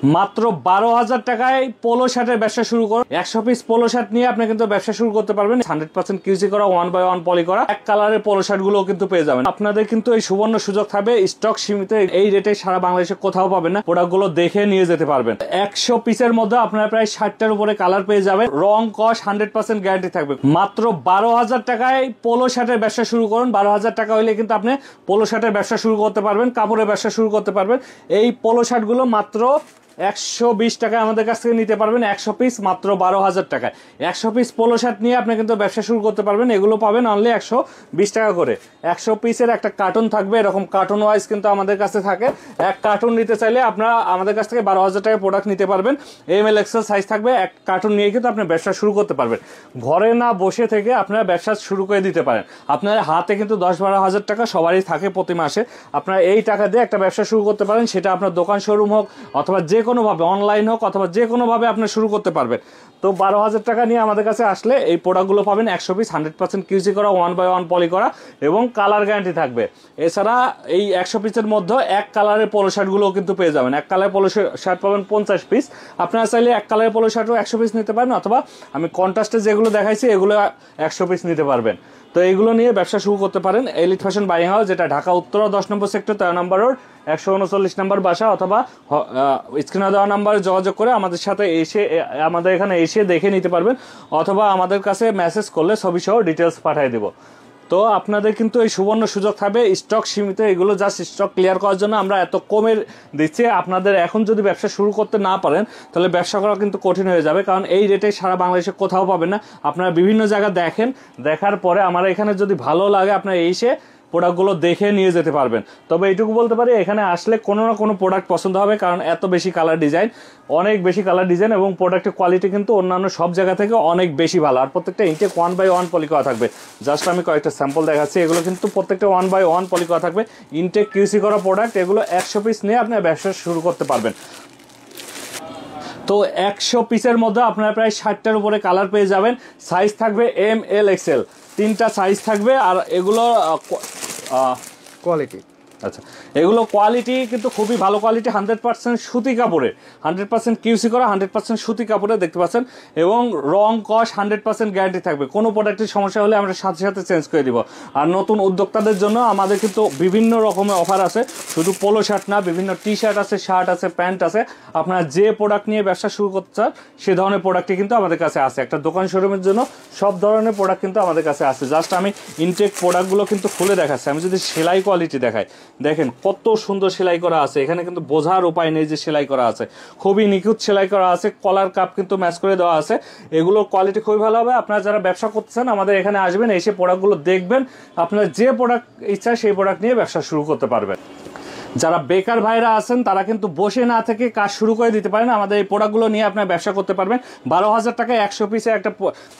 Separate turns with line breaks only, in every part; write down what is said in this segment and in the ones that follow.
মাত্র 12,000 টাকায় পোলো শার্টের ব্যবসা শুরু করুন। 100 পিস পোলো শার্ট নিয়ে আপনি কিন্তু ব্যবসা শুরু করতে পারবেন। 100% কিউসি করা 1/1 পলি করা এক কালারের পোলো শার্ট গুলো কিন্তু পেয়ে যাবেন। আপনাদের কিন্তু এই সুবর্ণ সুযোগ থাকবে, স্টক সীমিত, এই রেটে সারা বাংলাদেশে কোথাও পাবেন না। প্রোডাক্ট গুলো দেখে নিয়ে যেতে পারবেন। 100 পিসের মধ্যে আপনারা প্রায় 60টার উপরে কালার পেয়ে যাবেন। রং কস 100% গ্যারান্টি থাকবে। মাত্র 12,000 টাকায় পোলো শার্টের ব্যবসা শুরু করুন। 12,000 টাকা হইলে কিন্তু আপনি পোলো শার্টের ব্যবসা শুরু করতে পারবেন, কাপড়ের ব্যবসা শুরু করতে পারবেন। এই পোলো শার্ট গুলো মাত্র 120 টাকায় আমাদের কাছ থেকে নিতে পারবেন। 100 পিস মাত্র 12,000 টাকায়। 100 পিস পোলো শার্ট নিয়ে আপনি কিন্তু ব্যবসা শুরু করতে পারবেন। এগুলো পাবেন অনলি 120 টাকা করে। 100 পিসের একটা কার্টুন থাকবে, এরকম কার্টুন ওয়াইজ কিন্তু আমাদের কাছে থাকে। এক কার্টুন নিতে চাইলে আপনারা আমাদের কাছ থেকে 12,000 টাকায় প্রোডাক্ট নিতে পারবেন। ML XL সাইজ থাকবে। এক কার্টুন নিয়ে কিন্তু আপনি ব্যবসা শুরু করতে পারবেন। ঘরে না বসে থেকে আপনারা ব্যবসা শুরু করে দিতে পারেন। আপনার হাতে কিন্তু 10-12 হাজার টাকা সবারই থাকে প্রতি মাসে। আপনারা এই টাকা দিয়ে একটা ব্যবসা শুরু করতে পারেন। সেটা আপনার দোকান শোরুম হোক অথবা যে কোনোভাবে অনলাইন হোক অথবা যে কোনোভাবে আপনি শুরু করতে পারবেন। তো 12,000 টাকা নিয়ে আমাদের কাছে আসলে এই প্রোডাক্টগুলো পাবেন। 100 পিস 100% কিউসি করা 1/1 পলি করা এবং কালার গ্যারান্টি থাকবে। এছাড়া এই 100 পিসের মধ্যে এক কালারের পোলো শার্টগুলোও কিন্তু পেয়ে যাবেন। এক কালারের পোলো শার্ট পাবেন 50 পিস। আপনারা চাইলে এক কালারের পোলো শার্টও 100 পিস নিতে পারেন অথবা আমি কন্ট্রাস্টে যেগুলো দেখাইছি এগুলো 100 পিস নিতে পারবেন। তো এইগুলো নিয়ে ব্যবসা শুরু করতে পারেন। এলিট ফ্যাশন বাইং হাউস, যেটা ঢাকা উত্তরা 10 নম্বর সেক্টর 13 নম্বর রোড 139 নম্বর বাসা, অথবা স্ক্রিনে দেওয়া নাম্বারে যোগাযোগ করে আমাদের সাথে এসে আমাদের এখানে এসে দেখে নিতে পারবেন, অথবা আমাদের কাছে মেসেজ করলে ছবি সহ ডিটেলস পাঠিয়ে দেব। তো আপনাদের কিন্তু এই সুবর্ণ সুযোগ থাকবে, স্টক সীমিত। এগুলো জাস্ট স্টক ক্লিয়ার করার জন্য আমরা এত কমে দিচ্ছি। আপনাদের এখন যদি ব্যবসা শুরু করতে না পারেন তাহলে ব্যবসা করা কিন্তু কঠিন হয়ে যাবে, কারণ এই রেটে সারা বাংলাদেশে কোথাও পাবেন না। আপনারা বিভিন্ন জায়গা দেখেন, দেখার পরে আমার এখানে যদি ভালো লাগে আপনারা এসে প্রোডাক্টগুলো দেখে নিয়ে যেতে পারবেন। তবে এইটুকু বলতে পারি, এখানে আসলে কোনো না কোনো প্রোডাক্ট পছন্দ হবে, কারণ এত বেশি কালার ডিজাইন, অনেক বেশি কালার ডিজাইন এবং প্রোডাক্টের কোয়ালিটি কিন্তু অন্যান্য সব জায়গা থেকে অনেক বেশি ভালো। আর প্রত্যেকটা ইনটেক 1/1 পলি করা থাকবে। জাস্ট আমি কয়েকটা স্যাম্পল দেখাচ্ছি। এগুলো কিন্তু প্রত্যেকটা 1/1 পলি করা থাকবে, ইনটেক কিউসি করা প্রোডাক্ট। এগুলো 100 পিস নিয়ে আপনি ব্যবসা শুরু করতে পারবেন। তো 100 পিসের মধ্যে আপনারা প্রায় 60টার উপরে কালার পেয়ে যাবেন। সাইজ থাকবে ML XL, 3টা সাইজ থাকবে। আর এগুলো
কোয়ালিটি,
আচ্ছা, এগুলো কোয়ালিটি কিন্তু খুবই ভালো কোয়ালিটি। 100% সুতি কাপড়ে, 100% কিউসি করা, 100% সুতি কাপড়ে দেখতে পাচ্ছেন। এবং রং কস 100% গ্যারান্টি থাকবে। কোনো প্রোডাক্টের সমস্যা হলে আমরা সাথে সাথে চেঞ্জ করে দিব। আর নতুন উদ্যোক্তাদের জন্য আমাদের কিন্তু বিভিন্ন রকমের অফার আছে। শুধু পোলো শার্ট না, বিভিন্ন টি শার্ট আছে, শার্ট আছে, প্যান্ট আছে। আপনারা যে প্রোডাক্ট নিয়ে ব্যবসা শুরু করতে চান সে ধরনের প্রোডাক্টই কিন্তু আমাদের কাছে আছে। একটা দোকান শোরুমের জন্য সব ধরনের প্রোডাক্ট কিন্তু আমাদের কাছে আছে। জাস্ট আমি ইনটেক প্রোডাক্টগুলো কিন্তু খুলে দেখাচ্ছি। আমি যদি সেলাই কোয়ালিটি দেখাই, দেখেন কত সুন্দর সেলাই করা আছে। এখানে কিন্তু বোঝার উপায় নেই যে সেলাই করা আছে, খুবই নিখুঁত সেলাই করা আছে। কলার কাপ কিন্তু ম্যাচ করে দেওয়া আছে। এগুলোর কোয়ালিটি খুবই ভালো হবে। আপনারা যারা ব্যবসা করতেছেন আমাদের এখানে আসবেন, এসে প্রোডাক্টগুলো দেখবেন। আপনার যে প্রোডাক্ট ইচ্ছা সেই প্রোডাক্ট নিয়ে ব্যবসা শুরু করতে পারবেন। যারা বেকার ভাইরা আছেন তারা কিন্তু বসে না থেকে কাজ শুরু করে দিতে পারেন। আমাদের এই প্রোডাক্টগুলো নিয়ে আপনার ব্যবসা করতে পারবেন। 12,000 টাকায় 100 পিসে একটা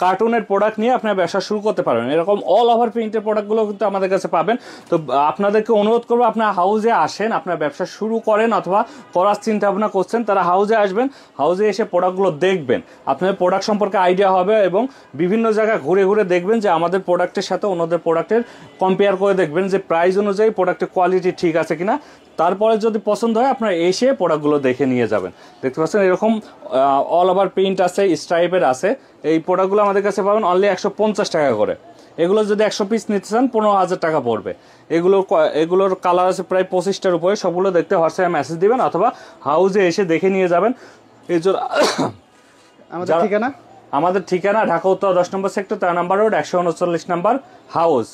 কার্টুনের প্রোডাক্ট নিয়ে আপনার ব্যবসা শুরু করতে পারবেন। এরকম অল ওভার প্রিন্টের প্রোডাক্টগুলো কিন্তু আমাদের কাছে পাবেন। তো আপনাদেরকে অনুরোধ করবো, আপনার হাউজে আসেন, আপনার ব্যবসা শুরু করেন অথবা করার চিন্তা ভাবনা করছেন, তারা হাউজে আসবেন। হাউজে এসে প্রোডাক্টগুলো দেখবেন, আপনাদের প্রোডাক্ট সম্পর্কে আইডিয়া হবে এবং বিভিন্ন জায়গায় ঘুরে ঘুরে দেখবেন যে আমাদের প্রোডাক্টের সাথে অন্যদের প্রোডাক্টের কম্পেয়ার করে দেখবেন যে প্রাইস অনুযায়ী প্রোডাক্টের কোয়ালিটি ঠিক আছে কিনা। তারপরে যদি পছন্দ হয় আপনারা এসে প্রোডাক্টগুলো দেখে নিয়ে যাবেন। দেখতে পাচ্ছেন এরকম অল ওভার প্রিন্ট আছে, স্ট্রাইপের আছে। এই প্রোডাক্টগুলো আমাদের কাছে পাবেন অনলি 150 টাকা করে। এগুলো যদি 100 পিস নিতে চান 15,000 টাকা পড়বে। এগুলোর কালার আছে প্রায় 25টার উপরে। সবগুলো দেখতে হোয়াটসঅ্যাপে মেসেজ দিবেন অথবা হাউজে এসে দেখে নিয়ে যাবেন। এই জন্য আমাদের ঠিকানা ঢাকা উত্তর 10 নম্বর সেক্টর 13 নম্বর রোড 139 নম্বর হাউস।